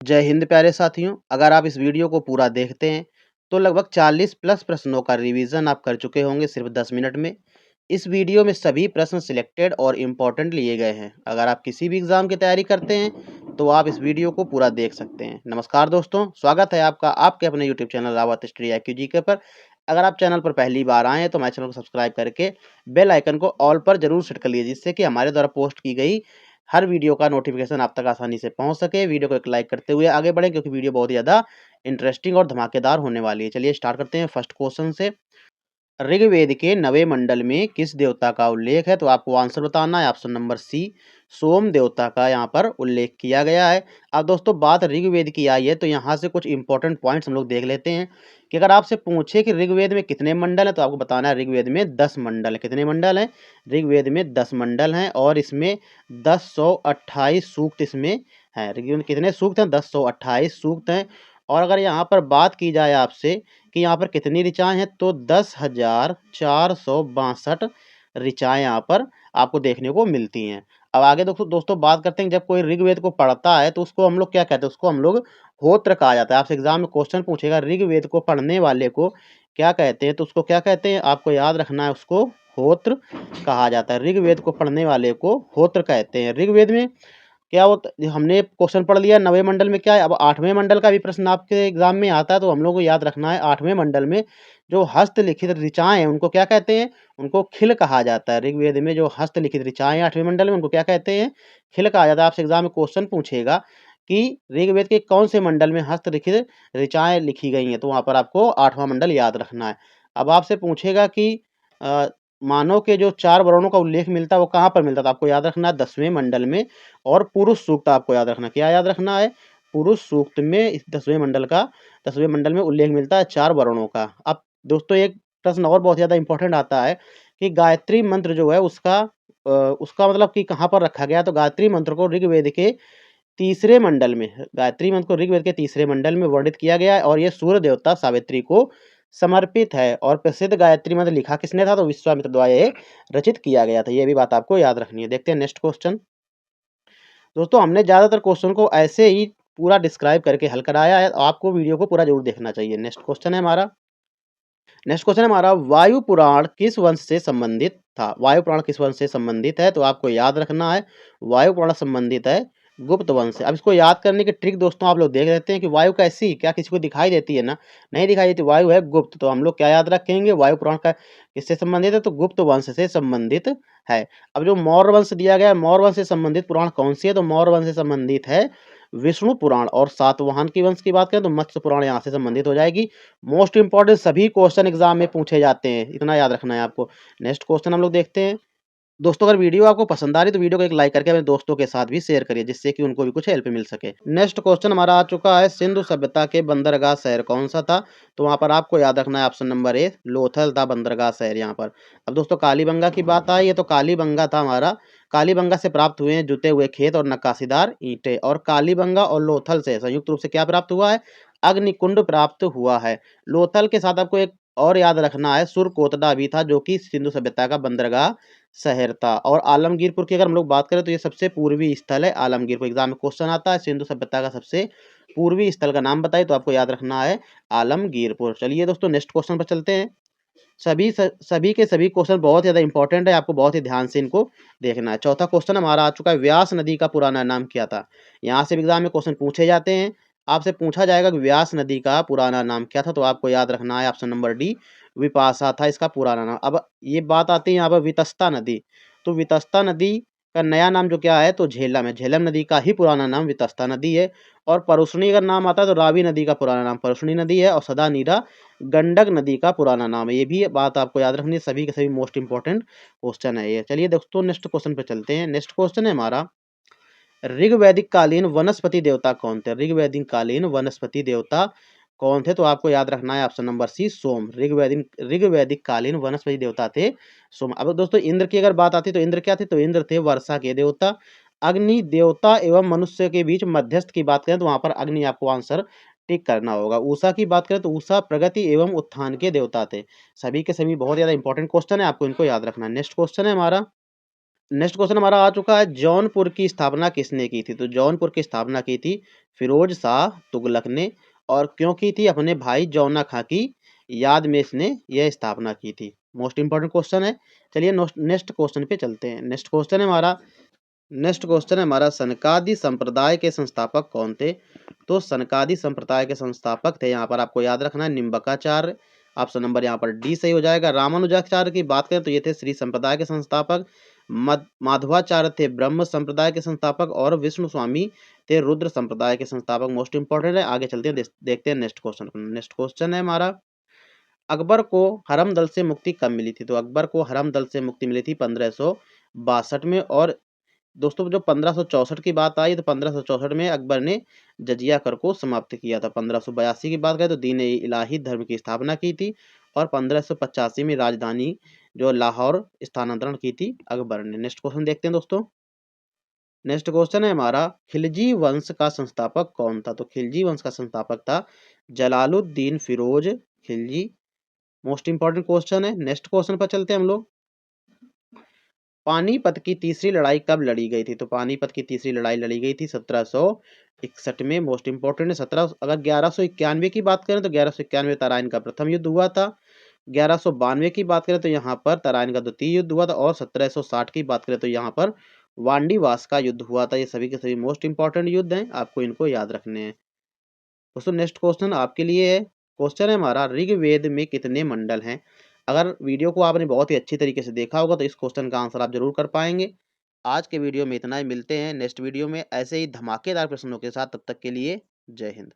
जय हिंद प्यारे साथियों, अगर आप इस वीडियो को पूरा देखते हैं तो लगभग 40 प्लस प्रश्नों का रिवीजन आप कर चुके होंगे सिर्फ 10 मिनट में। इस वीडियो में सभी प्रश्न सिलेक्टेड और इम्पोर्टेंट लिए गए हैं। अगर आप किसी भी एग्जाम की तैयारी करते हैं तो आप इस वीडियो को पूरा देख सकते हैं। नमस्कार दोस्तों, स्वागत है आपका आपके अपने YouTube channel Rawat study IQ GK पर। अगर आप चैनल पर पहली बार आए हैं तो हमारे चैनल को सब्सक्राइब करके बेल आइकन को ऑल पर जरूर सेट कर लीजिए, जिससे कि हमारे द्वारा पोस्ट की गई हर वीडियो का नोटिफिकेशन आप तक आसानी से पहुंच सके। वीडियो को एक लाइक करते हुए आगे बढ़ें, क्योंकि वीडियो बहुत ही ज़्यादा इंटरेस्टिंग और धमाकेदार होने वाली है। चलिए स्टार्ट करते हैं फर्स्ट क्वेश्चन से। ऋग्वेद के नवे मंडल में किस देवता का उल्लेख है? तो आपको आंसर बताना है। ऑप्शन नंबर सी, सोम देवता का यहाँ पर उल्लेख किया गया है। अब दोस्तों बात ऋग्वेद की आई है तो यहाँ से कुछ इंपॉर्टेंट पॉइंट्स हम लोग देख लेते हैं कि अगर आपसे पूछे कि ऋग्वेद में कितने मंडल हैं तो आपको बताना है ऋग्वेद में 10 मंडल है। कितने मंडल हैं? ऋग्वेद में 10 मंडल हैं और इसमें 1028 सूक्त इसमें हैं। ऋग्वेद में कितने सूक्त हैं? 1028 सूक्त हैं। और अगर यहाँ पर बात की जाए आपसे कि यहाँ पर कितनी ऋचाएँ हैं तो 10,462 ऋचाएँ यहाँ पर आपको देखने को मिलती हैं। अब आगे दोस्तों बात करते हैं, जब कोई ऋग्वेद को पढ़ता है तो उसको हम लोग क्या कहते हैं? उसको हम लोग होत्र कहा जाता है। आपसे एग्जाम में क्वेश्चन पूछेगा ऋग्वेद को पढ़ने वाले को क्या कहते हैं, तो उसको क्या कहते हैं? आपको याद रखना है, उसको होत्र कहा जाता है। ऋग्वेद को पढ़ने वाले को होत्र कहते हैं। ऋग्वेद में क्या होता, हमने क्वेश्चन पढ़ लिया नवे मंडल में क्या है। अब 8वें मंडल का भी प्रश्न आपके एग्जाम में आता है, तो हम लोग को याद रखना है 8वें मंडल में जो हस्तलिखित ऋचाएँ हैं उनको क्या कहते हैं? उनको खिल कहा जाता है। ऋग्वेद में जो हस्तलिखित ऋचाएँ हैं 8वें मंडल में उनको क्या कहते हैं? खिल कहा जाता है। आपसे एग्जाम में क्वेश्चन पूछेगा कि ऋग्वेद के कौन से मंडल में हस्तलिखित ऋचाएँ लिखी गई हैं, तो वहाँ पर आपको 8वां मंडल याद रखना है। अब आपसे पूछेगा कि मानव के जो 4 वर्णों का उल्लेख मिलता है वो कहाँ पर मिलता है, तो आपको याद रखना है 10वें मंडल में। और पुरुष सूक्त आपको याद रखना है। क्या याद रखना है? पुरुष सूक्त में इस 10वें मंडल में उल्लेख मिलता है 4 वर्णों का। अब दोस्तों एक प्रश्न और बहुत ज़्यादा इंपॉर्टेंट आता है कि गायत्री मंत्र जो है उसका मतलब कि कहाँ पर रखा गया? तो गायत्री मंत्र को ऋग्वेद के तीसरे मंडल में, गायत्री मंत्र को ऋग्वेद के तीसरे मंडल में वर्णित किया गया है और ये सूर्य देवता सावित्री को समर्पित है। और प्रसिद्ध गायत्री मंत्र लिखा किसने था? तो विश्वामित्र द्वारा ये रचित किया गया था। ये भी बात आपको याद रखनी है। देखते हैं नेक्स्ट क्वेश्चन। दोस्तों हमने ज़्यादातर क्वेश्चन को ऐसे ही पूरा डिस्क्राइब करके हल कराया है, आपको वीडियो को पूरा जरूर देखना चाहिए। नेक्स्ट क्वेश्चन है हमारा, वायु पुराण किस वंश से संबंधित था? वायु पुराण किस वंश से संबंधित है? तो आपको याद रखना है वायु पुराण संबंधित है गुप्त वंश से। अब इसको याद करने की ट्रिक दोस्तों आप लोग देख लेते हैं कि वायु कैसी, क्या किसी को दिखाई देती है ना? नहीं दिखाई देती, वायु है गुप्त। तो हम लोग क्या याद रखेंगे? वायु पुराण का किससे संबंधित है? तो गुप्त वंश से संबंधित है। अब जो मौर्य वंश दिया गया है, मौर्य वंश से संबंधित पुराण कौन सी है? तो मौर्य वंश से संबंधित है विष्णु पुराण। और सातवाहन की वंश की बात करें तो मत्स्य पुराण यहाँ से संबंधित हो जाएगी। मोस्ट इंपॉर्टेंट सभी क्वेश्चन एग्जाम में पूछे जाते हैं, इतना याद रखना है आपको। नेक्स्ट क्वेश्चन हम लोग देखते हैं। दोस्तों अगर वीडियो आपको पसंद आ रही है तो वीडियो को एक लाइक करके अपने दोस्तों के साथ भी शेयर करिए, जिससे कि उनको भी कुछ हेल्प मिल सके। नेक्स्ट क्वेश्चन हमारा आ चुका है, सिंधु सभ्यता के बंदरगाह शहर कौन सा था? तो वहां पर आपको याद रखना है ऑप्शन नंबर ए, लोथल था बंदरगाह शहर यहाँ पर। अब दोस्तों कालीबंगा की बात आई है तो कालीबंगा था हमारा, कालीबंगा से प्राप्त हुए हैं जुते हुए खेत और नक्काशीदार ईंटें। और कालीबंगा और लोथल से संयुक्त रूप से क्या प्राप्त हुआ है? अग्निकुंड प्राप्त हुआ है। लोथल के साथ आपको एक और याद रखना है, सुरकोटड़ा भी था, जो कि सिंधु सभ्यता का बंदरगाह शहर था। और आलमगीरपुर की अगर हम लोग बात करें तो ये सबसे पूर्वी स्थल है आलमगीरपुर। एग्जाम में क्वेश्चन आता है सिंधु सभ्यता का सबसे पूर्वी स्थल का नाम बताइए, तो आपको याद रखना है आलमगीरपुर। चलिए दोस्तों नेक्स्ट क्वेश्चन पर चलते हैं। सभी के सभी क्वेश्चन बहुत ज़्यादा इंपॉर्टेंट है, आपको बहुत ही ध्यान से इनको देखना है। चौथा क्वेश्चन हमारा आ चुका है, व्यास नदी का पुराना नाम क्या था? यहाँ से एग्जाम में क्वेश्चन पूछे जाते हैं। आपसे पूछा जाएगा कि व्यास नदी का पुराना नाम क्या था? तो आपको याद रखना है ऑप्शन नंबर डी, विपाशा था इसका पुराना नाम। अब ये बात आती है यहाँ पर वितस्ता नदी। तो वितस्ता नदी का नया नाम जो क्या है? तो झेलम है। झेलम नदी का ही पुराना नाम वितस्ता नदी है। और परुष्णी अगर नाम आता है तो रावी नदी का पुराना नाम परुष्णी नदी है। और सदा नीरा गंडक नदी का पुराना नाम है। ये भी बात आपको याद रखनी है, सभी के सभी मोस्ट इंपॉर्टेंट क्वेश्चन है ये। चलिए दोस्तों नेक्स्ट क्वेश्चन पे चलते हैं। नेक्स्ट क्वेश्चन है हमारा, ऋग्वैदिक कालीन वनस्पति देवता कौन थे? ऋग्वैदिक कालीन वनस्पति देवता कौन थे? तो आपको याद रखना है ऑप्शन नंबर सी, सोम। ऋग्वैदिक कालीन वनस्पति देवता थे सोम। अब दोस्तों इंद्र की अगर बात आती तो इंद्र क्या थे? तो इंद्र थे वर्षा के देवता। अग्नि देवता एवं मनुष्य के बीच मध्यस्थ की बात करें तो वहां पर अग्नि आपको आंसर टिक करना होगा। उषा की बात करें तो उषा प्रगति एवं उत्थान के देवता थे। सभी के सभी बहुत ज्यादा इंपॉर्टेंट क्वेश्चन है, आपको इनको याद रखना है। नेक्स्ट क्वेश्चन है हमारा, नेक्स्ट क्वेश्चन हमारा आ चुका है, जौनपुर की स्थापना किसने की थी? तो जौनपुर की स्थापना की थी फिरोज शाह तुगलक ने, और क्यों की थी? अपने भाई जौना खां की याद में इसने यह स्थापना की थी। मोस्ट इंपॉर्टेंट क्वेश्चन है। चलिए नेक्स्ट क्वेश्चन पे चलते हैं। नेक्स्ट क्वेश्चन है हमारा, सनकादि संप्रदाय के संस्थापक कौन थे? तो सनकादि संप्रदाय के संस्थापक थे, यहाँ पर आपको याद रखना है, निम्बकाचार्य। ऑप्शन नंबर यहाँ पर डी सही हो जाएगा। रामानुजाचार्य की बात करें तो ये थे श्री संप्रदाय के संस्थापक। माधवाचार्य थे ब्रह्म संप्रदाय के संस्थापक, और विष्णु स्वामी थे रुद्र संप्रदाय के संस्थापक। मोस्ट इंपॉर्टेंट है। आगे चलते हैं, देखते हैं नेक्स्ट क्वेश्चन। नेक्स्ट क्वेश्चन है हमारा, अकबर को हरम दल से मुक्ति कब मिली थी? तो अकबर को हरम दल से मुक्ति मिली थी 1562 में। और दोस्तों जो 1564 की बात आई, तो 1564 में अकबर ने जजिया कर को समाप्त किया था। 1582 की बात करें तो दीन ए इलाही धर्म की स्थापना की थी, और 1585 में राजधानी जो लाहौर स्थानांतरण की थी अकबर ने। नेक्स्ट क्वेश्चन देखते हैं दोस्तों। नेक्स्ट क्वेश्चन है हमारा, खिलजी वंश का संस्थापक कौन था? तो खिलजी वंश का संस्थापक था Jalaluddin Firoz Khilji. Most important question है। नेक्स्ट क्वेश्चन पर चलते हैं हम लोग। पानीपत की तीसरी लड़ाई कब लड़ी गई थी? तो पानीपत की तीसरी लड़ाई लड़ी गई थी 1761 में। मोस्ट इंपॉर्टेंट है। अगर 1191 की बात करें तो 1191 तराइन का प्रथम युद्ध हुआ था। 1192 की बात करें तो यहाँ पर तराइन का द्वितीय युद्ध हुआ था, और 1760 की बात करें तो यहाँ पर वांडीवास का युद्ध हुआ था। ये सभी के सभी मोस्ट इंपॉर्टेंट युद्ध हैं, आपको इनको याद रखने हैं। दोस्तों नेक्स्ट क्वेश्चन आपके लिए है। क्वेश्चन है हमारा, ऋग्वेद में कितने मंडल हैं? अगर वीडियो को आपने बहुत ही अच्छी तरीके से देखा होगा तो इस क्वेश्चन का आंसर आप जरूर कर पाएंगे। आज के वीडियो में इतना ही, मिलते हैं नेक्स्ट वीडियो में ऐसे ही धमाकेदार प्रश्नों के साथ। तब तक के लिए जय हिंद।